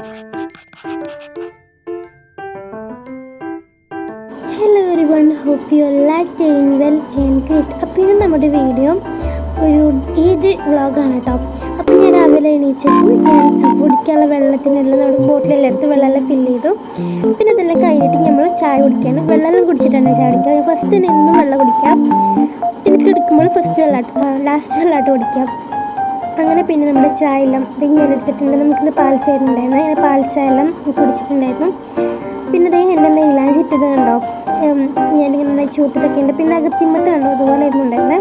Hello everyone, hope you all are doing well and great. അപ്പോൾ ഇത് നമ്മുടെ video ഒരു ഈദ് വ്ളോഗാണ് കേട്ടോ. അപ്പോൾ ഞാൻ രാവിലെ എണീച്ചപ്പോൾ ഞാൻ കുടിക്കാനുള്ള വെള്ളത്തിനെല്ലാം നമ്മുടെ ബോട്ടിലെല്ലാം എടുത്ത് വെള്ളമെല്ലാം ഫില്ല് ചെയ്തു. പിന്നെ അതെല്ലാം കഴിഞ്ഞിട്ട് നമ്മൾ ചായ കുടിക്കുകയാണ്. വെള്ളമെല്ലാം കുടിച്ചിട്ടാണ് ചായ കുടിക്കുക. ഫസ്റ്റ് തന്നെ എന്നും വെള്ളം കുടിക്കാം. എനിക്ക് എടുക്കുമ്പോൾ ലാസ്റ്റ് വെള്ളമായിട്ട് കുടിക്കാം. അങ്ങനെ പിന്നെ നമ്മുടെ ചായ എല്ലാം ഇതിങ്ങനെ എടുത്തിട്ടുണ്ട്. നമുക്കിന്ന് പാൽ ചായ ഉണ്ടായിരുന്നു. അങ്ങനെ പാൽ ചായ എല്ലാം കുടിച്ചിട്ടുണ്ടായിരുന്നു. പിന്നെ അതേ എൻ്റെ മെയിലാഞ്ചി ഇട്ടത് കണ്ടോ, ഞാനിങ്ങനെ ചൂത്തിട്ടൊക്കെ ഉണ്ട്. പിന്നെ അകത്തിമ്മത്ത് കണ്ടോ, അതുപോലെ ഇരുന്നുണ്ടായിരുന്നേ.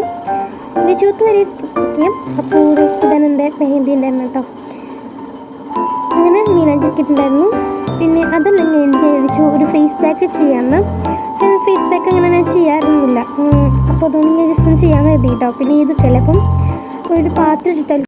പിന്നെ ചൂത്ത് വരെ ഇരിക്കും. അപ്പോൾ ഇതാണ് എൻ്റെ മെഹന്തി ഉണ്ടായിരുന്നു കേട്ടോ. അങ്ങനെ മീനാഞ്ചി ഇട്ടിട്ടുണ്ടായിരുന്നു. പിന്നെ അതെല്ലാം കഴിഞ്ഞ് ഒരു ഫേസ് പാക്ക് ചെയ്യാമെന്ന്. ഫേസ് പാക്ക് അങ്ങനെ ഞാൻ ചെയ്യാറൊന്നുമില്ല. അപ്പോൾ അതുകൊണ്ട് ഞാൻ ജസ്റ്റ് ഒന്ന് ചെയ്യാമെന്ന് കരുതി കേട്ടോ. പിന്നെ ഇതൊക്കെയല്ലേ, അപ്പം ഒരു പാത്രം ഇട്ടിട്ട്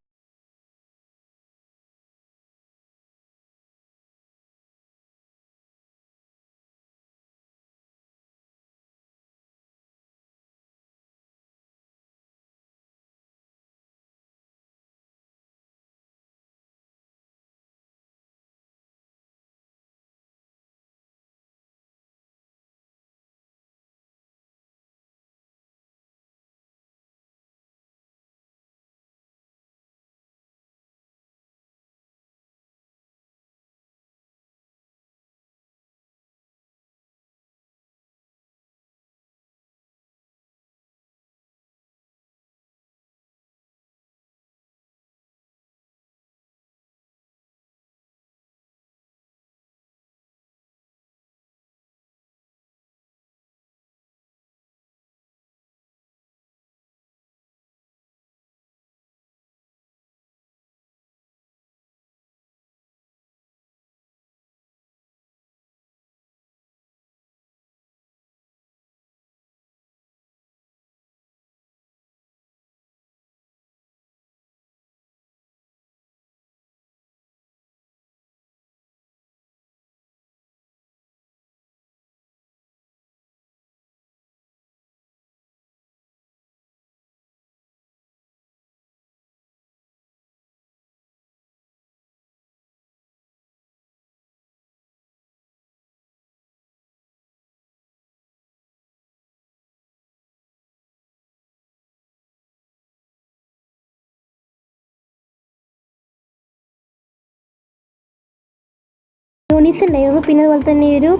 മയോണീസ് ഉണ്ടായിരുന്നു. പിന്നെ അതുപോലെ തന്നെ ഒരു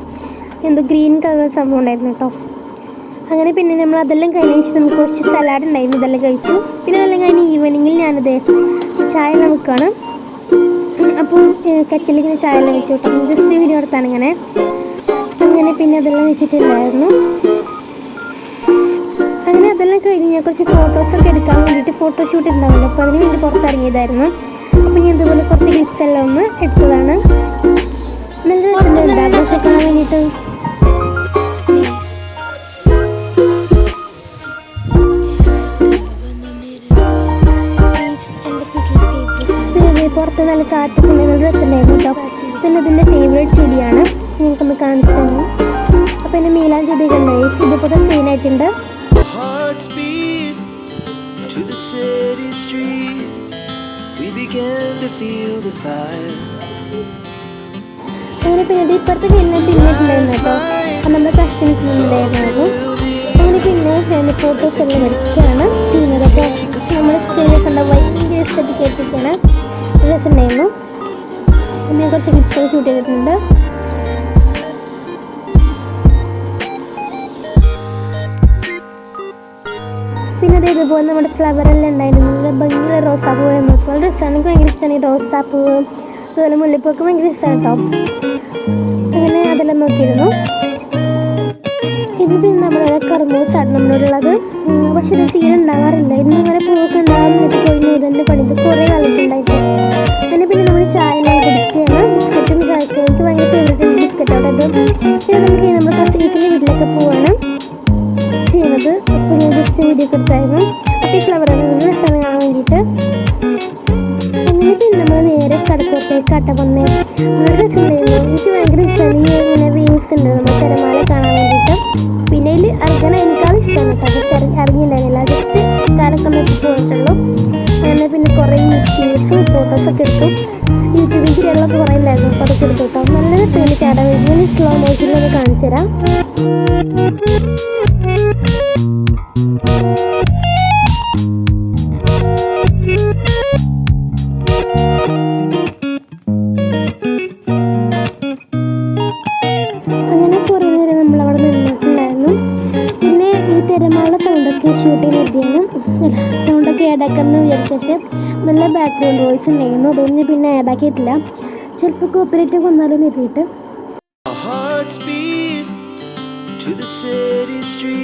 ഗ്രീൻ കളർ സംഭവം ഉണ്ടായിരുന്നു കേട്ടോ. അങ്ങനെ പിന്നെ നമ്മൾ അതെല്ലാം കഴിഞ്ഞ് നമുക്ക് കുറച്ച് സലാഡ് ഉണ്ടായിരുന്നു, ഇതെല്ലാം കഴിച്ചു. പിന്നെ അതെല്ലാം കഴിഞ്ഞ് ഈവനിങ്ങിൽ ഞാനത് ചായ എല്ലാം വെക്കുകയാണ്. അപ്പോൾ കച്ചിലേക്ക് ചായ എല്ലാം വെച്ച് വെച്ചു ജസ്റ്റ് വീഡിയോ എടുത്താണ് അങ്ങനെ. പിന്നെ അതെല്ലാം വെച്ചിട്ടുണ്ടായിരുന്നു. അങ്ങനെ അതെല്ലാം കഴിഞ്ഞ് ഞാൻ കുറച്ച് ഫോട്ടോസൊക്കെ എടുക്കാൻ വേണ്ടിയിട്ട് ഫോട്ടോഷൂട്ട് ഉണ്ടാവില്ല, അപ്പോൾ അതിന് വേണ്ടി പുറത്തിറങ്ങിയതായിരുന്നു. അപ്പോൾ ഞാൻ ഇതുപോലെ കുറച്ച് ക്ലിപ്സ് എല്ലാം ഒന്ന് എടുത്തതാണ്. നല്ല രസമുണ്ട് ആഘോഷം കാണാൻ വേണ്ടിയിട്ട്. പിന്നെ പുറത്ത് നല്ല കാറ്റൊക്കെ നല്ല രസമുണ്ടായിരുന്നു കേട്ടോ. പിന്നെ ഇതിൻ്റെ ഫേവറേറ്റ് ചെടിയാണ്, ഞങ്ങൾക്കൊന്ന് കാണിച്ചു തന്നു. അപ്പോൾ എൻ്റെ മീലാഞ്ചി ചെടികളുണ്ട്, ഇതുപോലെ സീനായിട്ടുണ്ട്. അങ്ങനെ പിന്നെ ഇപ്പുറത്ത് പിന്നിട്ടുണ്ടായിരുന്നു കേട്ടോ. അപ്പം നമ്മുടെ കസിൻസ് ഉണ്ടായിരുന്നു. അങ്ങനെ പിന്നെ ഫോട്ടോസ് എല്ലാം എടുക്കുകയാണ് ചെയ്യുന്നത്. അപ്പോൾ നമ്മൾ സ്റ്റേജൊക്കെ കണ്ട ഭയങ്കര എസ്തെറ്റിക് ആയിട്ടൊക്കെയാണ്, രസമുണ്ടായിരുന്നു. പിന്നെ കുറച്ച് ക്ലിപ്സൊക്കെ ഷൂട്ട് ചെയ്തിട്ടുണ്ട്. പിന്നെ അതേപോലെ നമ്മുടെ ഫ്ലവറെല്ലാം ഉണ്ടായിരുന്നു. നല്ല ഭയങ്കര റോസാപ്പൂ നല്ല രസമാണ്. എനിക്ക് ഭയങ്കര ഇഷ്ടമാണ് ഈ റോസാപ്പൂ, അതുപോലെ മുല്ലപ്പൂക്ക് ഭയങ്കര ഇഷ്ടമാണ് കേട്ടോ. അങ്ങനെ അതെല്ലാം നോക്കിയിരുന്നു. ഇത് പിന്നെ നമ്മളുടെ കർമ്മൂസാണ് നമ്മളോടുള്ളത്. പക്ഷെ ഇത് തീരെ ഉണ്ടാകാറില്ല. ഇന്ന് അങ്ങനെ പൂവൊക്കെ ഉണ്ടാകുന്നിട്ട് കൊഴിഞ്ഞു തന്നെ പണിത് കുറേ കാലത്തുണ്ടായിട്ട്. അങ്ങനെ പിന്നെ നമ്മൾ ചായ എല്ലാം കുടിക്കുകയാണ്. ബിസ്ക്കറ്റും ചായക്കും എനിക്ക് ഭയങ്കര ഫേവറേറ്റ് ബിസ്ക്കറ്റാണ് അത്. പിന്നെ നമുക്ക് നമ്മുടെ കസിൻസിൻ്റെ വീട്ടിലൊക്കെ പോവാണ് ചെയ്യുന്നത്. അപ്പോൾ ഞാൻ ജസ്റ്റ് വീഡിയോ ഒക്കെ എടുത്തായിരുന്നു. അപ്പോൾ ഈ ഫ്ലവറാണ് നല്ല രസമാണ് കാണാൻ വേണ്ടിയിട്ട്. അങ്ങനെ പിന്നെ നമ്മൾ നേരെ കടപ്പുറത്തേക്ക് കട്ട വന്നേ നല്ല രസമുണ്ടായിരുന്നു. എനിക്ക് ഭയങ്കര ഇഷ്ടമാണ് ഈ ഇങ്ങനെ വിങ്സ് ഉണ്ട് നമ്മൾ തിരമാല കാണാൻ വേണ്ടിയിട്ട്. പിന്നെ ഇതിൽ ഇറങ്ങാൻ എനിക്കാളും ഇഷ്ടമാണ് കേട്ടോ. പക്ഷെ ഇറങ്ങിയിട്ടുണ്ടായിരുന്നില്ല, ജസ്റ്റ് കാലൊക്കെ നോക്കി പോയിട്ടുള്ളൂ. അങ്ങനെ പിന്നെ കുറേ മീറ്റിങ്സും ഫോട്ടോസൊക്കെ എടുത്തു. യൂട്യൂബിൽ ശരിയുള്ളൊക്കെ കുറേ ഉണ്ടായിരുന്നു, അപ്പോൾ അതൊക്കെ എടുത്തു കേട്ടോ. നല്ല രസമാണ് ചാടാൻ വേണ്ടി. ഞാൻ സ്ലോ മോഷനിലൊന്ന് കാണിച്ചു തരാം. അങ്ങനെ കുറേ നേരം നമ്മളവിടെ നിന്നിട്ടുണ്ടായിരുന്നു. പിന്നെ ഈ തിരമാല സൗണ്ടൊക്കെ ഷൂട്ട് ചെയ്തിരുന്നു. സൗണ്ടൊക്കെ ആഡാക്കാമെന്ന് വിചാരിച്ച, പക്ഷേ നല്ല ബാക്ക്ഗ്രൗണ്ട് വോയിസ് ഉണ്ടായിരുന്നു, അതുകൊണ്ട് പിന്നെ ആഡാക്കിയിട്ടില്ല. ചിലപ്പോൾ കോപ്പറേറ്റ് വന്നാലും എത്തിയിട്ട്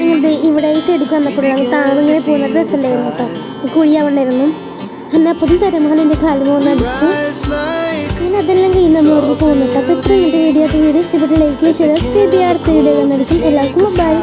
അങ്ങനത്തെ ഇവിടെ ഈ ചെടിക്ക് വന്നപ്പോഴാണ് താങ്ങിങ്ങനെ പോകുന്ന ഡ്രസ്സ് ഉണ്ടായിരുന്നു കേട്ടോ. കുഴിയാവണ്ടായിരുന്നു. എന്നാൽ അപ്പം തിരമാല എൻ്റെ കാലിൽ പോകുന്ന അടിച്ചു. പിന്നെ അതെല്ലാം കഴിഞ്ഞ് നമ്മളോട് പോകുന്നുണ്ട്. അപ്പോൾ ഇത്ര വീഡിയോ ഇഷ്ടപ്പെട്ട് ലൈക്ക് ചെയ്ത് അടുത്ത വീഡിയോ എല്ലാവർക്കും ബൈ.